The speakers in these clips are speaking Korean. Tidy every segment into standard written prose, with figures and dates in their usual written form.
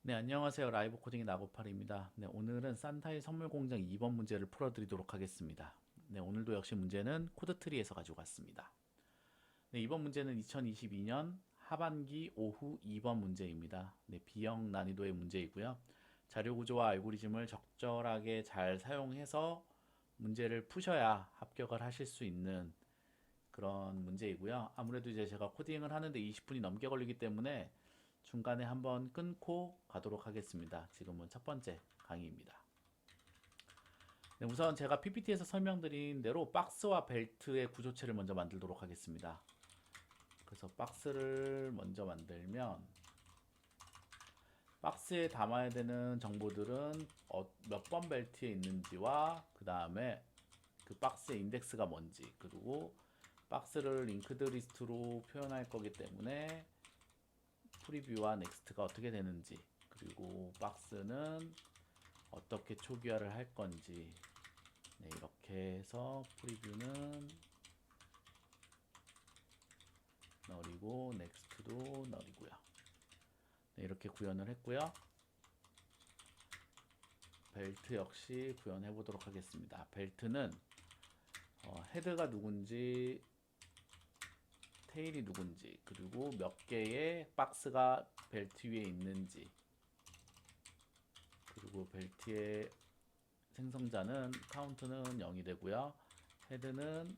네, 안녕하세요. 라이브 코딩의 나고팔입니다. 네, 오늘은 산타의 선물 공장 2번 문제를 풀어드리도록 하겠습니다. 네, 오늘도 역시 문제는 코드트리에서 가지고 왔습니다. 네, 이번 문제는 2022년 하반기 오후 2번 문제입니다. 네, B형 난이도의 문제이고요. 자료 구조와 알고리즘을 적절하게 잘 사용해서 문제를 푸셔야 합격을 하실 수 있는 그런 문제이고요. 아무래도 이제 제가 코딩을 하는데 20분이 넘게 걸리기 때문에 중간에 한번 끊고 가도록 하겠습니다. 지금은 첫 번째 강의입니다. 네, 우선 제가 PPT에서 설명드린 대로 박스와 벨트의 구조체를 먼저 만들도록 하겠습니다. 그래서 박스를 먼저 만들면 박스에 담아야 되는 정보들은 몇 번 벨트에 있는지와 그 다음에 그 박스의 인덱스가 뭔지, 그리고 박스를 링크드 리스트로 표현할 거기 때문에 프리뷰와 넥스트가 어떻게 되는지, 그리고 박스는 어떻게 초기화를 할 건지, 네, 이렇게 해서 프리뷰는 널이고 넥스트도 널이고요. 네, 이렇게 구현을 했고요. 벨트 역시 구현해 보도록 하겠습니다. 벨트는 헤드가 누군지, 테일이 누군지, 그리고 몇 개의 박스가 벨트 위에 있는지, 그리고 벨트의 생성자는 카운트는 0이 되고요. 헤드는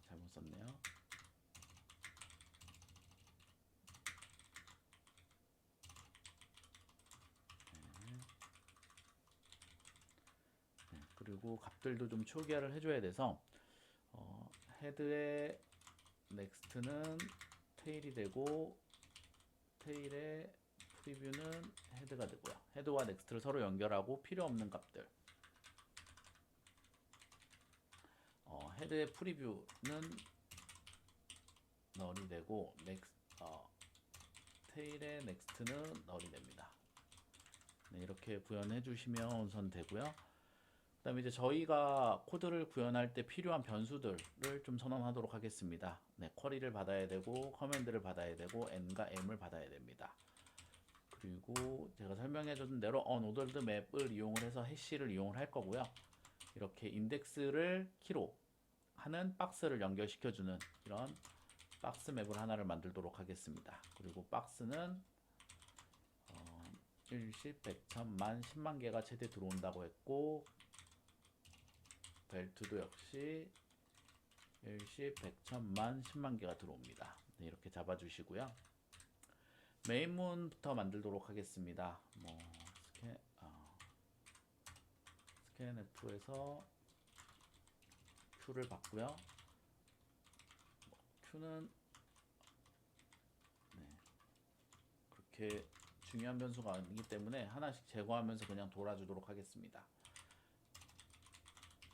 잘못 썼네요. 그리고 값들도 좀 초기화를 해줘야 돼서 헤드의 넥스트는 테일이 되고 테일의 프리뷰는 헤드가 되고요. 헤드와 넥스트를 서로 연결하고 필요 없는 값들. 헤드의 프리뷰는 널이 되고 테일의 넥스트는 널이 됩니다. 네, 이렇게 구현해 주시면 우선 되고요. 그 다음에 이제 저희가 코드를 구현할 때 필요한 변수들을 좀 선언하도록 하겠습니다. 네, 쿼리를 받아야 되고 커맨드를 받아야 되고 n과 m을 받아야 됩니다. 그리고 제가 설명해 줬던 대로 unordered map을 이용을 해서 해시를 이용을 할 거고요. 이렇게 인덱스를 키로 하는 박스를 연결시켜주는 이런 박스 맵을 하나를 만들도록 하겠습니다. 그리고 박스는 일십, 백천, 만, 10만 개가 최대 들어온다고 했고, 벨트도 역시 일십, 백천, 만, 10만 개가 들어옵니다. 네, 이렇게 잡아주시고요. 메인문부터 만들도록 하겠습니다. 스캔F에서 Q를 받고요. Q는 그렇게 중요한 변수가 아니기 때문에 하나씩 제거하면서 그냥 돌아주도록 하겠습니다.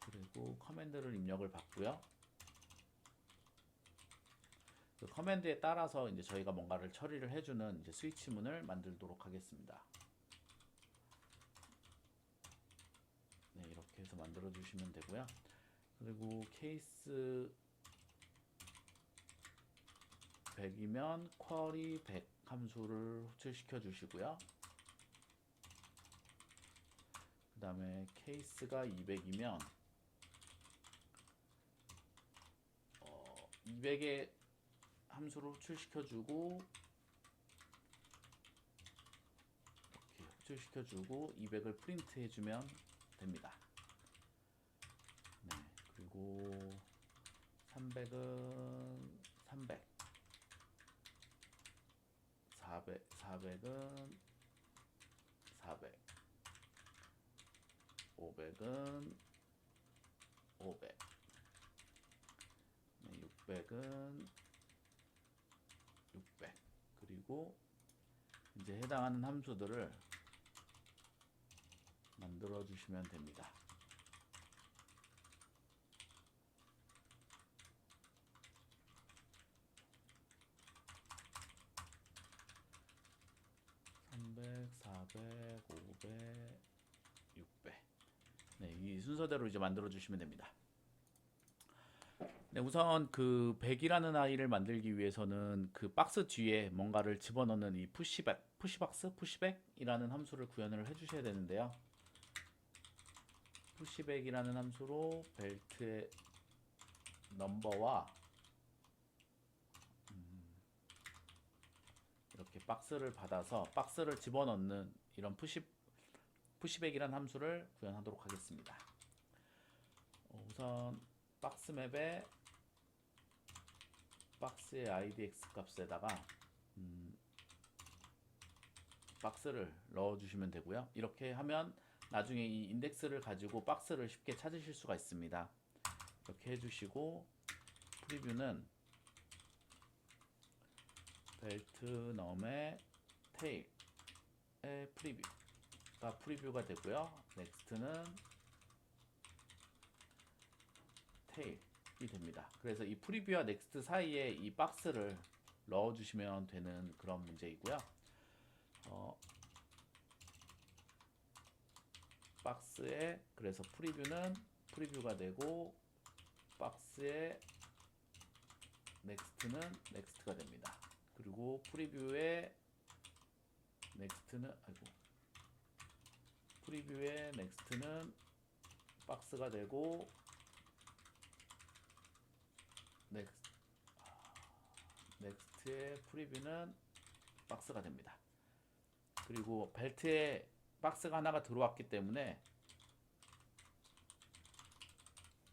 그리고 커맨드를 입력을 받고요. 그 커맨드에 따라서 이제 저희가 뭔가를 처리를 해주는 이제 스위치문을 만들도록 하겠습니다. 네, 이렇게 해서 만들어 주시면 되고요. 그리고 케이스 100이면 쿼리 100 함수를 호출시켜 주시고요. 그 다음에 케이스가 200이면 200의 함수를 호출시켜주고 이렇게 호출시켜주고 200을 프린트 해주면 됩니다. 네, 그리고 300은 300, 400은 400, 500은 500, 네, 600은 600. 그리고 이제 해당하는 함수들을 만들어 주시면 됩니다. (300) 400, 500, 600. 네, 이 순서대로 이제 만들어 주시면 됩니다. 네, 우선 그 100이라는 아이를 만들기 위해서는 그 박스 뒤에 뭔가를 집어넣는 이 푸시백이라는 함수를 구현을 해주셔야 되는데요. 푸시백이라는 함수로 벨트의 넘버와 이렇게 박스를 받아서 박스를 집어넣는 이런 푸시백이라는 함수를 구현하도록 하겠습니다. 우선 박스 맵에 박스의 idx 값에다가 박스를 넣어주시면 되고요. 이렇게 하면 나중에 이 인덱스를 가지고 박스를 쉽게 찾으실 수가 있습니다. 이렇게 해주시고 프리뷰는 벨트 넘의 테일의 프리뷰가 되고요. 넥스트는 테일이 됩니다. 그래서 이 프리뷰와 넥스트 사이에 이 박스를 넣어주시면 되는 그런 문제이고요. 박스에 그래서 프리뷰는 프리뷰가 되고 박스에 넥스트는 넥스트가 됩니다. 그리고 프리뷰에 넥스트는 박스가 되고 넥스트의 프리뷰는 박스가 됩니다. 그리고 벨트에 박스가 하나가 들어왔기 때문에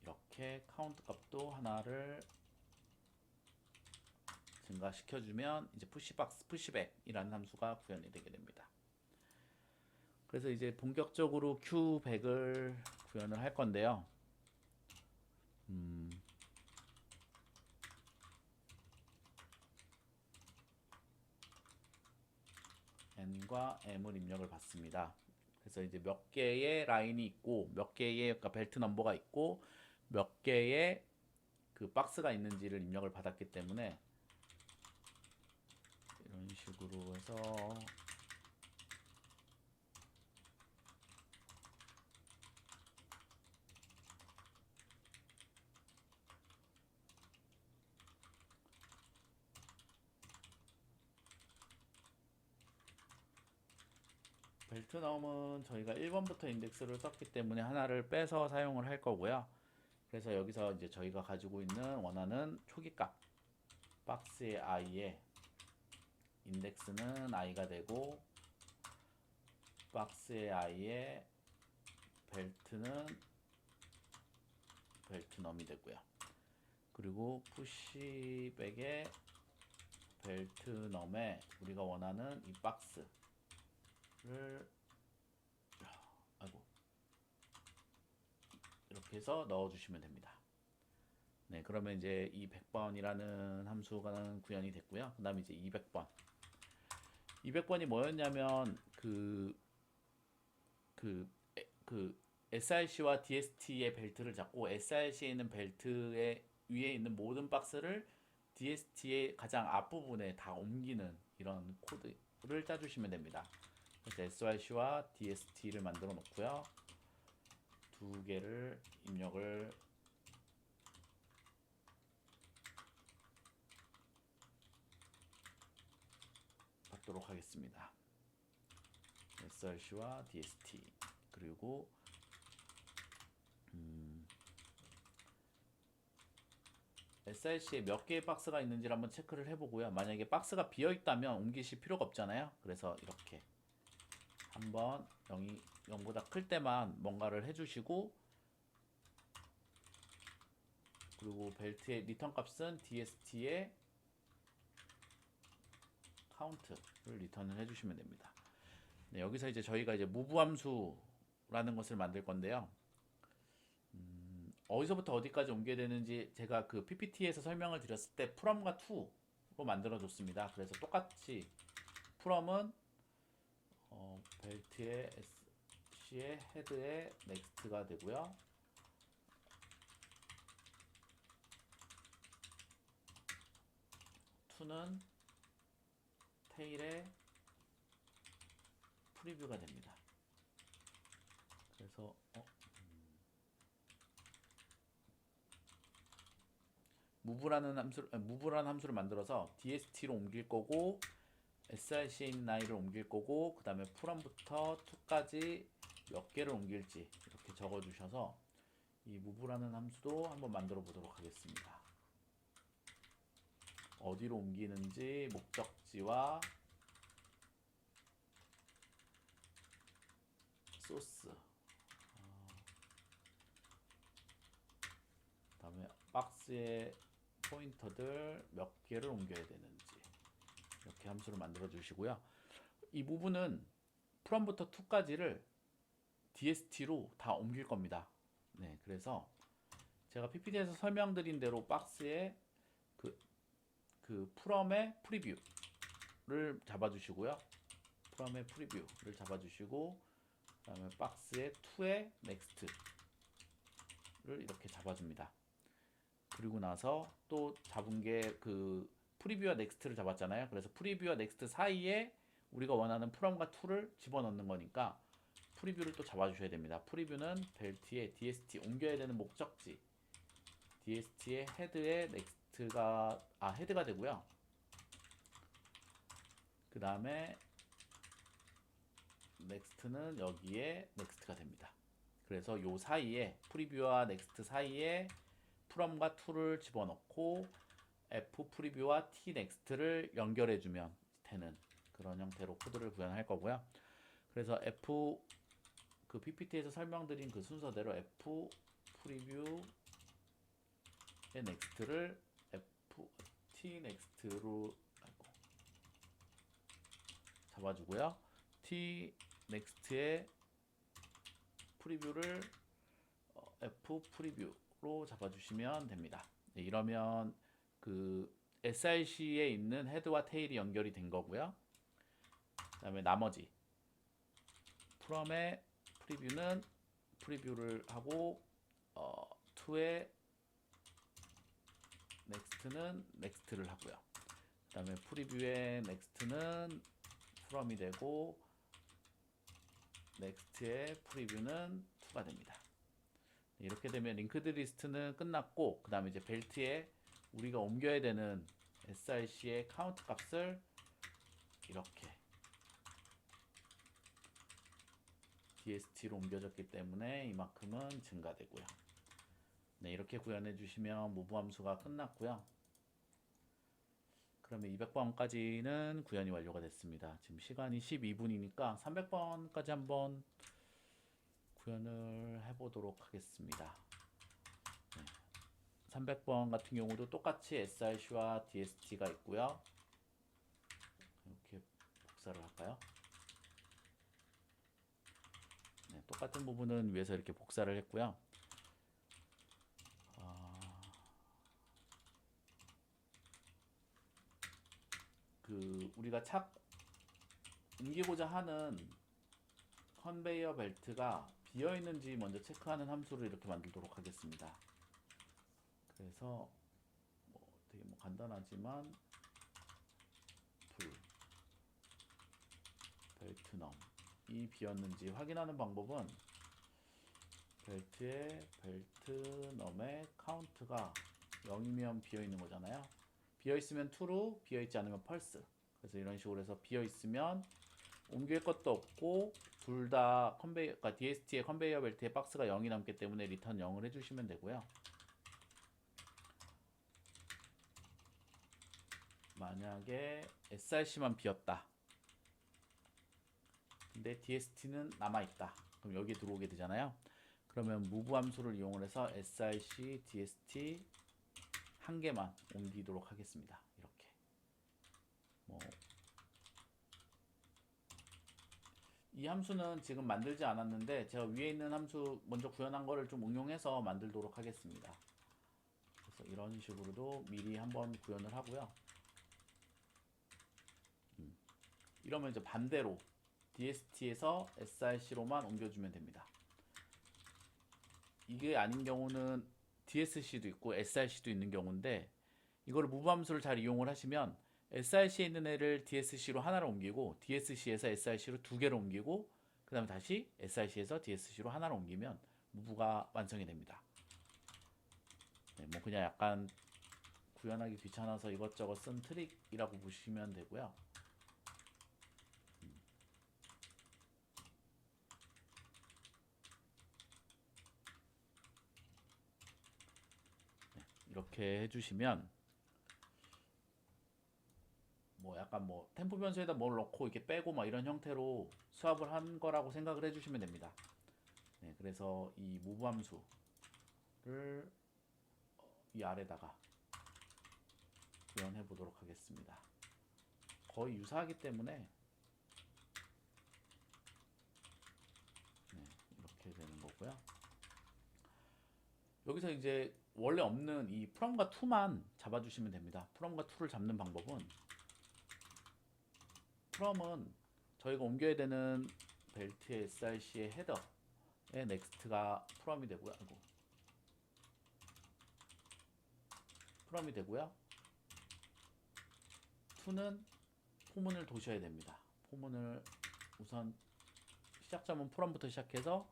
이렇게 카운트 값도 하나를 증가시켜주면 이제 푸시백이라는 함수가 구현이 되게 됩니다. 그래서 이제 본격적으로 Q100을 구현을 할 건데요. N과 M을 입력을 받습니다. 그래서 이제 몇 개의 라인이 있고 몇 개의 그러니까 벨트 넘버가 있고 몇 개의 그 박스가 있는지를 입력을 받았기 때문에 이런 식으로 해서 벨트 넘은 저희가 1번부터 인덱스를 썼기 때문에 하나를 빼서 사용을 할 거고요. 그래서 여기서 이제 저희가 가지고 있는 원하는 초기값 박스의 i에 인덱스는 i가 되고 박스의 i에 벨트는 벨트 넘이 되고요. 그리고 푸시백의 벨트 넘에 우리가 원하는 이 박스를 이렇게 해서 넣어주시면 됩니다. 네, 그러면 이제 이 100번이라는 함수가 구현이 됐고요. 그 다음에 이제 200번. 200번이 뭐였냐면 SRC와 DST의 벨트를 잡고 SRC에 있는 벨트의 위에 있는 모든 박스를 DST의 가장 앞부분에 다 옮기는 이런 코드를 짜주시면 됩니다. 그래서 SRC와 DST를 만들어 놓고요. 두 개를 입력을 받도록 하겠습니다. SRC와 DST 그리고 SRC에 몇 개의 박스가 있는지를 한번 체크를 해보고요. 만약에 박스가 비어있다면 옮기실 필요가 없잖아요. 그래서 이렇게 한번 0보다 클 때만 뭔가를 해주시고 그리고 벨트의 리턴 값은 DST의 카운트를 리턴을 해주시면 됩니다. 네, 여기서 이제 저희가 이제 move 함수라는 것을 만들 건데요. 어디서부터 어디까지 옮겨야 되는지 제가 그 PPT에서 설명을 드렸을 때 from과 to로 만들어 줬습니다. 그래서 똑같이 from은 벨트의 C의 헤드의 넥스트가 되고요. to는 테일의 프리뷰가 됩니다. 그래서 move라는 함수를 만들어서 dst로 옮길 거고 src에 있는 i를 옮길 거고 그 다음에 from부터 to까지 몇 개를 옮길지 이렇게 적어 주셔서 이 move라는 함수도 한번 만들어 보도록 하겠습니다. 어디로 옮기는지 목적지와 소스 그 다음에 박스에 포인터들 몇 개를 옮겨야 되는지 이렇게 함수를 만들어 주시고요. 이 부분은 from부터 to까지를 dst로 다 옮길 겁니다. 네, 그래서 제가 PPT에서 설명드린 대로 박스에 그 from의 프리뷰를 잡아주시고요. from의 프리뷰를 잡아주시고 그 다음에 박스에 to의 next를 이렇게 잡아줍니다. 그리고 나서 또 잡은 게 그 프리뷰와 넥스트를 잡았잖아요. 그래서 프리뷰와 넥스트 사이에 우리가 원하는 from과 to를 집어넣는 거니까 프리뷰를 또 잡아주셔야 됩니다. 프리뷰는 벨트에 dst 옮겨야 되는 목적지 dst의 헤드에 넥스트가 헤드가 되고요. 그 다음에 넥스트는 여기에 넥스트가 됩니다. 그래서 요 사이에 프리뷰와 넥스트 사이에 from과 to를 집어넣고 f 프리뷰와 t 넥스트를 연결해주면 되는 그런 형태로 코드를 구현할 거고요. 그래서 f 그 PPT에서 설명드린 그 순서대로 f 프리뷰의 넥스트를 f t 넥스트로 잡아주고요. t 넥스트의 프리뷰를 f 프리뷰로 잡아주시면 됩니다. 네, 이러면 그 src에 있는 헤드와 테일이 연결이 된 거고요. 그 다음에 나머지 from의 프리뷰는 프리뷰를 하고 to의 넥스트는 넥스트를 하고요. 그 다음에 프리뷰의 넥스트는 from이 되고 넥스트의 프리뷰는 to가 됩니다. 이렇게 되면 링크드 리스트는 끝났고 그 다음에 이제 벨트에 우리가 옮겨야 되는 src의 카운트 값을 이렇게 dst로 옮겨졌기 때문에 이만큼은 증가되고요. 네, 이렇게 구현해 주시면 move 함수가 끝났고요. 그러면 200번까지는 구현이 완료가 됐습니다. 지금 시간이 12분이니까 300번까지 한번 구현을 해보도록 하겠습니다. 네. 300번 같은 경우도 똑같이 src와 dst가 있고요. 이렇게 복사를 할까요? 네, 똑같은 부분은 위에서 이렇게 복사를 했고요. 그 우리가 착 옮기고자 하는 컨베이어 벨트가 비어 있는지 먼저 체크하는 함수를 이렇게 만들도록 하겠습니다. 그래서 되게 간단하지만 벨트 넘이 비었는지 확인하는 방법은 벨트의 벨트 넘의 카운트가 0이면 비어 있는 거잖아요. 비어 있으면 true, 비어 있지 않으면 false. 그래서 이런 식으로 해서 비어 있으면 옮길 것도 없고 둘 다 그러니까 DST의 컨베이어 벨트에 박스가 0이 남기 때문에 리턴 0을 해주시면 되고요. 만약에 src만 비었다. 근데 DST는 남아있다. 그럼 여기에 들어오게 되잖아요. 그러면 move 함수를 이용을 해서 src, dst 한 개만 옮기도록 하겠습니다. 이렇게. 이 함수는 지금 만들지 않았는데 제가 위에 있는 함수 먼저 구현한 거를 좀 응용해서 만들도록 하겠습니다. 그래서 이런 식으로도 미리 한번 구현을 하고요. 이러면 이제 반대로 DST에서 src로만 옮겨주면 됩니다. 이게 아닌 경우는 DSC도 있고 src도 있는 경우인데 이거를 move 함수를 잘 이용을 하시면 src에 있는 애를 DSC로 하나를 옮기고 DSC에서 src로 두 개를 옮기고 그 다음에 다시 src에서 DSC로 하나를 옮기면 move가 완성이 됩니다. 네, 그냥 약간 구현하기 귀찮아서 이것저것 쓴 트릭이라고 보시면 되고요. 이렇게 해주시면 뭐 약간 뭐 템포 변수에다 뭘 넣고 이렇게 빼고 막 이런 형태로 수합을 한 거라고 생각을 해주시면 됩니다. 네, 그래서 이 move 함수를 이 아래다가 구현해 보도록 하겠습니다. 거의 유사하기 때문에 네, 이렇게 되는 거고요. 여기서 이제 원래 없는 이 from과 to만 잡아주시면 됩니다. from과 to를 잡는 방법은 from은 저희가 옮겨야 되는 벨트의 src의 헤더의 next가 from이 되고요. 아이고. from이 되고요. to는 포문을 도셔야 됩니다. 포문을 우선 시작점은 from부터 시작해서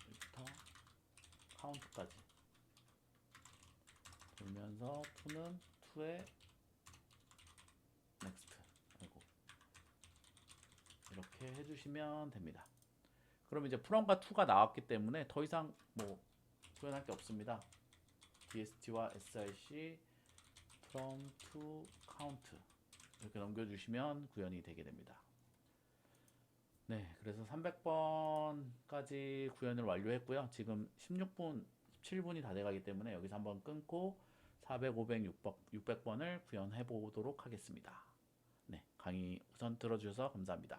여기부터 카운트까지 돌면서 to는 to의 next 아이고. 이렇게 해주시면 됩니다. 그럼 이제 from과 to가 나왔기 때문에 더 이상 뭐 구현할 게 없습니다. dst와 src from to count 이렇게 넘겨주시면 구현이 되게 됩니다. 네, 그래서 300번까지 구현을 완료했고요. 지금 16분, 17분이 다 돼가기 때문에 여기서 한번 끊고 400, 500, 600번을 구현해 보도록 하겠습니다. 네, 강의 우선 들어주셔서 감사합니다.